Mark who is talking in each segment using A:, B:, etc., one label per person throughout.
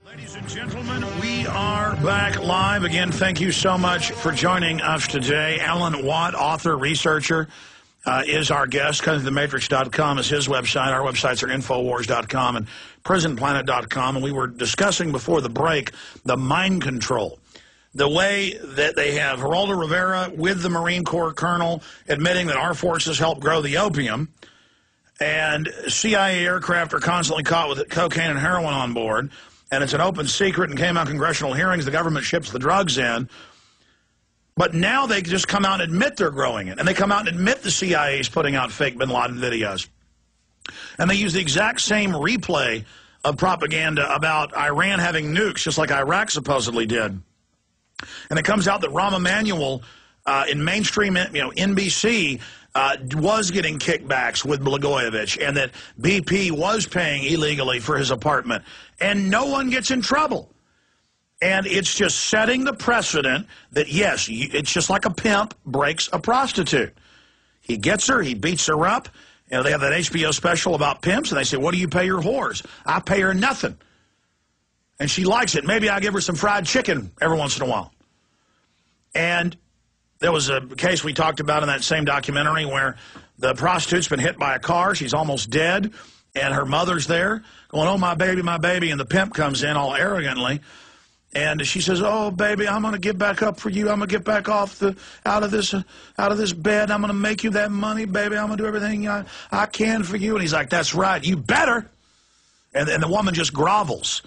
A: Ladies and gentlemen, we are back live again. Thank you so much for joining us today. Alan Watt, author, researcher, is our guest. CousInTheMatrix.com is his website. Our websites are Infowars.com and PrisonPlanet.com. And we were discussing before the break the mind control. The way that they have Geraldo Rivera with the Marine Corps colonel admitting that our forces helped grow the opium, and CIA aircraft are constantly caught with cocaine and heroin on board, and it's an open secret and came out congressional hearings. The government ships the drugs in. But now they just come out and admit they're growing it. And they come out and admit the CIA is putting out fake bin Laden videos. And they use the exact same replay of propaganda about Iran having nukes, just like Iraq supposedly did. And it comes out that Rahm Emanuel in mainstream, NBC, was getting kickbacks with Blagojevich, and that BP was paying illegally for his apartment. And no one gets in trouble. And it's just setting the precedent that, yes, it's just like a pimp breaks a prostitute. He gets her, he beats her up. You know, they have that HBO special about pimps, and they say, what do you pay your whores? I pay her nothing. And she likes it. Maybe I give her some fried chicken every once in a while. And there was a case we talked about in that same documentary where the prostitute's been hit by a car. She's almost dead. And her mother's there going, oh, my baby. And the pimp comes in all arrogantly. And she says, oh, baby, I'm going to get back up for you. I'm going to get back off out of this bed. I'm going to make you that money, baby. I'm going to do everything I can for you. And he's like, that's right. You better. And the woman just grovels.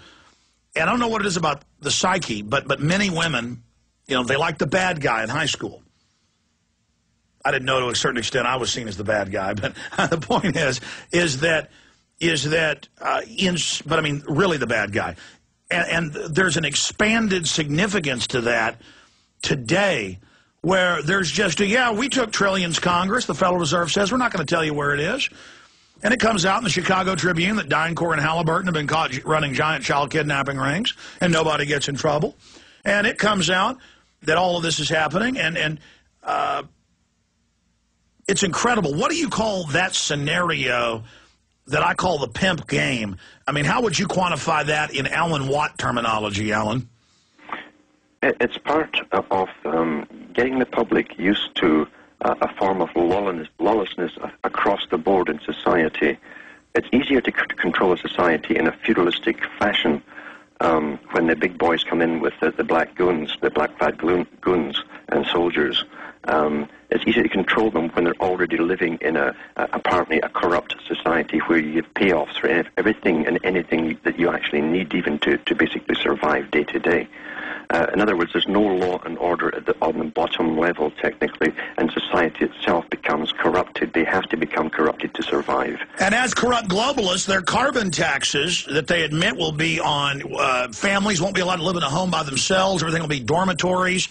A: And I don't know what it is about the psyche, but many women, they like the bad guy in high school. I didn't know to a certain extent I was seen as the bad guy, but the point is that really the bad guy. And there's an expanded significance to that today where there's just we took trillions, Congress. The Federal Reserve says we're not going to tell you where it is. And it comes out in the Chicago Tribune that DynCorp and Halliburton have been caught running giant child kidnapping rings, and nobody gets in trouble. And it comes out that all of this is happening, and it's incredible. What do you call that scenario that I call the pimp game? I mean, how would you quantify that in Alan Watt terminology, Alan?
B: It's part of getting the public used to a form of lawlessness across the board in society. It's easier to control a society in a feudalistic fashion when the big boys come in with the black goons, the black fat goons and soldiers. It's easy to control them when they're already living in apparently a corrupt society where you give payoffs for everything and anything that you actually need even to basically survive day to day. In other words, there's no law and order on the bottom level, technically, and society itself becomes corrupted. They have to become corrupted to survive. And
A: as corrupt globalists, their carbon taxes that they admit will be on families won't be allowed to live in a home by themselves. Everything will be dormitories.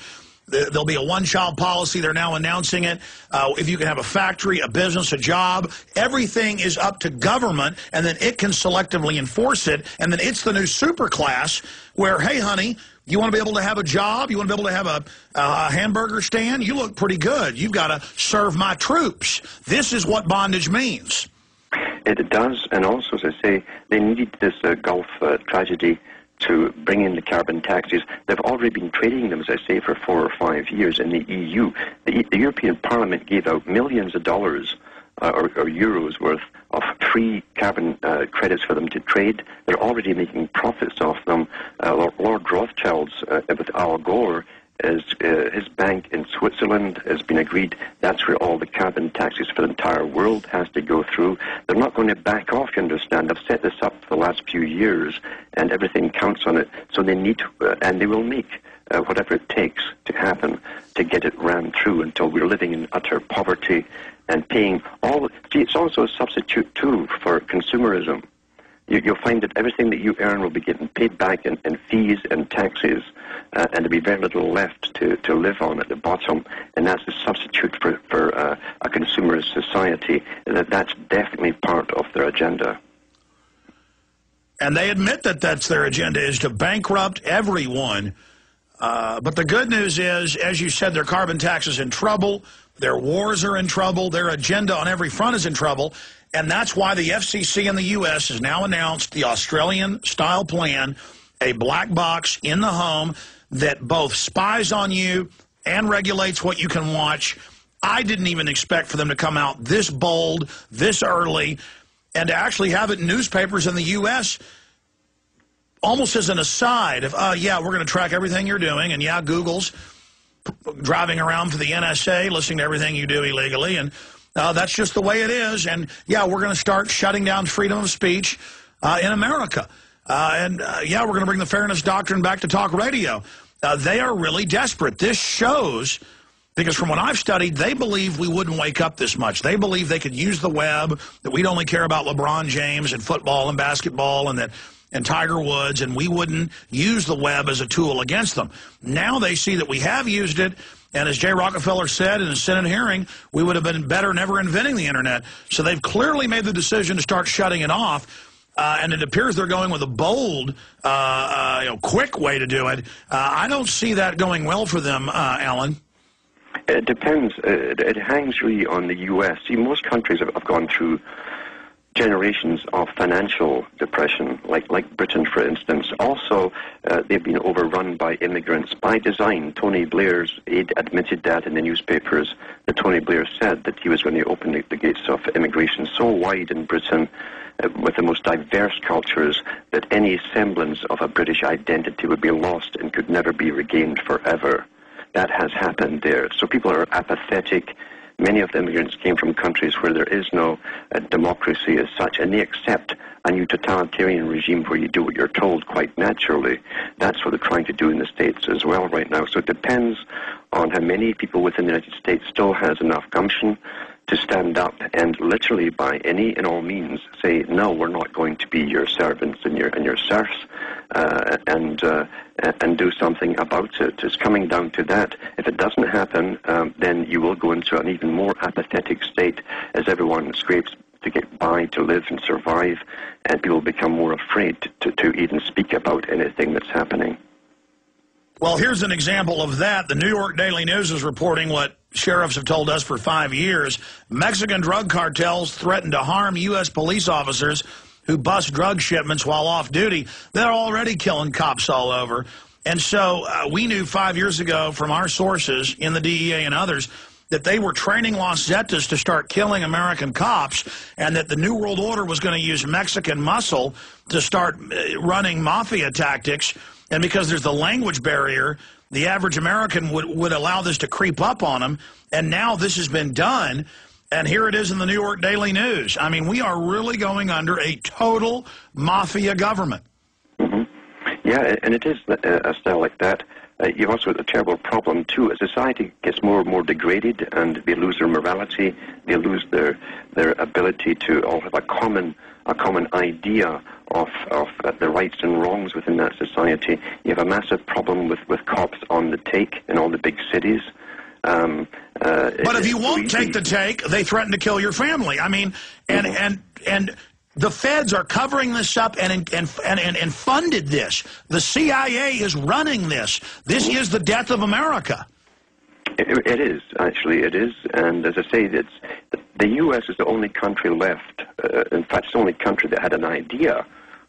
A: There'll be a one-child policy. They're now announcing it. If you can have a factory, a business, a job, everything is up to government, and then it can selectively enforce it. And then it's the new superclass where, hey, honey, you want to be able to have a job? You want to be able to have a hamburger stand? You look pretty good. You've got to serve my troops. This is what bondage means.
B: It does, and also, as I say, they needed this Gulf tragedy to bring in the carbon taxes. They've already been trading them, as I say, for 4 or 5 years in the EU. The European Parliament gave out millions of dollars or euros worth of free carbon credits for them to trade. They're already making profits off them. Lord Rothschild's with Al Gore, his bank in Switzerland has been agreed that's where all the carbon taxes for the entire world has to go through. They're not going to back off, you understand. I've set this up for the last few years, and everything counts on it. So they need to, and they will make whatever it takes to happen to get it ran through until we're living in utter poverty and paying all. See, it's also a substitute, too, for consumerism. You'll find that everything that you earn will be getting paid back in fees and taxes, and there'll be very little left to live on at the bottom, and that's a substitute for a consumerist society. That's definitely part of their agenda.
A: And they admit that that's their agenda, is to bankrupt everyone. But the good news is, as you said, their carbon tax is in trouble, their wars are in trouble, their agenda on every front is in trouble, and that's why the FCC in the U.S. has now announced the Australian-style plan a black box in the home that both spies on you and regulates what you can watch. I didn't even expect for them to come out this bold, this early, and to actually have it in newspapers in the U.S. almost as an aside of, yeah, we're going to track everything you're doing, and yeah, Google's driving around for the NSA, listening to everything you do illegally, and that's just the way it is, and yeah, we're going to start shutting down freedom of speech in America. Yeah, we're going to bring the fairness doctrine back to talk radio. They are really desperate. This shows, because from what I've studied, they believe we wouldn't wake up this much. They believe they could use the web, that we'd only care about LeBron James and football and basketball and Tiger Woods, and we wouldn't use the web as a tool against them. Now they see that we have used it, and as Jay Rockefeller said in a Senate hearing, we would have been better never inventing the Internet. So they've clearly made the decision to start shutting it off. And it appears they're going with a bold, quick way to do it. I don't see that going well for them, Alan.
B: It depends. It hangs really on the U.S. See, most countries have gone through generations of financial depression, like Britain, for instance. Also, they've been overrun by immigrants by design. Tony Blair's aide admitted that in the newspapers, that Tony Blair said that he was going to open the gates of immigration so wide in Britain, with the most diverse cultures, that any semblance of a British identity would be lost and could never be regained forever. That has happened there. So people are apathetic. Many of the immigrants came from countries where there is no democracy as such, and they accept a new totalitarian regime where you do what you're told quite naturally. That's what they're trying to do in the States as well right now. So it depends on how many people within the United States still has enough gumption to stand up and literally by any and all means say, no, we're not going to be your servants and your serfs, and do something about it. It's coming down to that. If it doesn't happen, then you will go into an even more apathetic state as everyone scrapes to get by, to live and survive, and people become more afraid to even speak about anything that's happening.
A: Well, here's an example of that. The New York Daily News is reporting what sheriffs have told us for 5 years. Mexican drug cartels threaten to harm U.S. police officers who bust drug shipments while off duty. They're already killing cops all over. And so we knew 5 years ago from our sources in the DEA and others that they were training Los Zetas to start killing American cops, and that the New World Order was going to use Mexican muscle to start running mafia tactics. And because there's the language barrier, the average American would allow this to creep up on them. And now this has been done, and here it is in the New York Daily News. I mean, we are really going under a total mafia government.
B: Mm-hmm. Yeah, and it is a style like that. You've also got a terrible problem, too. As society gets more and more degraded and they lose their morality, they lose their ability to all have a common idea of the rights and wrongs within that society. You have a massive problem with cops on the take in all the big cities.
A: But if you won't take the take, they threaten to kill your family. I mean, and the feds are covering this up and funded this. The CIA is running this. This is the death of America.
B: It is, actually, it is. And as I say, the U.S. is the only country left, in fact, it's the only country that had an idea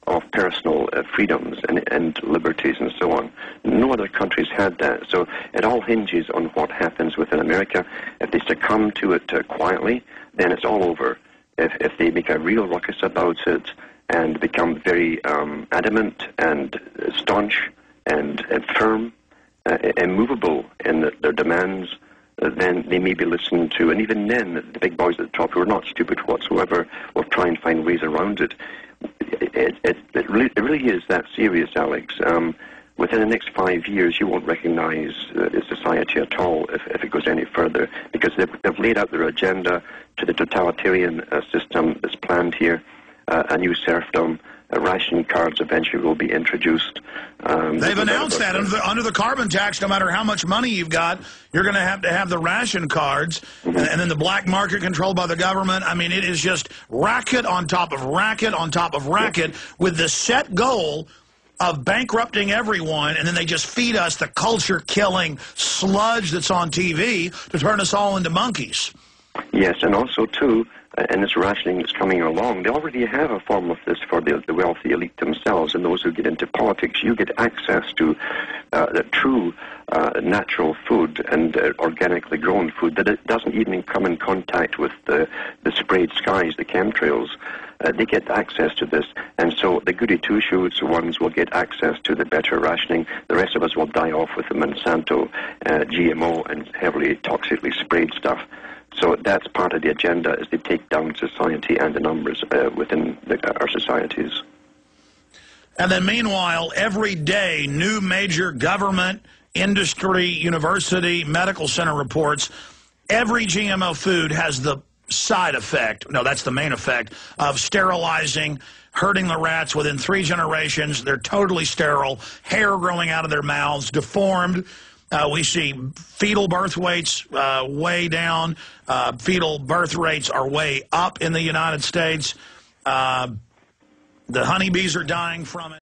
B: of personal freedoms and liberties and so on. No other countries had that. So it all hinges on what happens within America. If they succumb to it quietly, then it's all over. If they make a real ruckus about it and become very adamant and staunch and firm, immovable in their demands, then they may be listened to. And even then, the big boys at the top, who are not stupid whatsoever, will try and find ways around it. It really is that serious, Alex. Within the next 5 years, you won't recognize society at all if it goes any further, because they've laid out their agenda to the totalitarian system that's planned here, a new serfdom. Ration cards eventually will be introduced.
A: They've announced that under the carbon tax, no matter how much money you've got, you're going to have the ration cards, and then the black market controlled by the government. I mean, it is just racket on top of racket on top of racket, with the set goal of bankrupting everyone, and then they just feed us the culture-killing sludge that's on TV to turn us all into monkeys.
B: Yes, and also, too, and this rationing that's coming along, they already have a form of this for the wealthy elite themselves and those who get into politics. You get access to the true natural food and organically grown food that it doesn't even come in contact with the sprayed skies, the chemtrails. They get access to this, and so the goody two-shoes ones will get access to the better rationing. The rest of us will die off with the Monsanto, GMO, and heavily toxically sprayed stuff. So that's part of the agenda, is they take down society and the numbers within our societies.
A: And then meanwhile, every day, new major government, industry, university, medical center reports, every GMO food has the side effect, no, that's the main effect, of sterilizing, hurting the rats within 3 generations. They're totally sterile, hair growing out of their mouths, deformed. We see fetal birth weights way down. Fetal birth rates are way up in the United States. The honeybees are dying from it.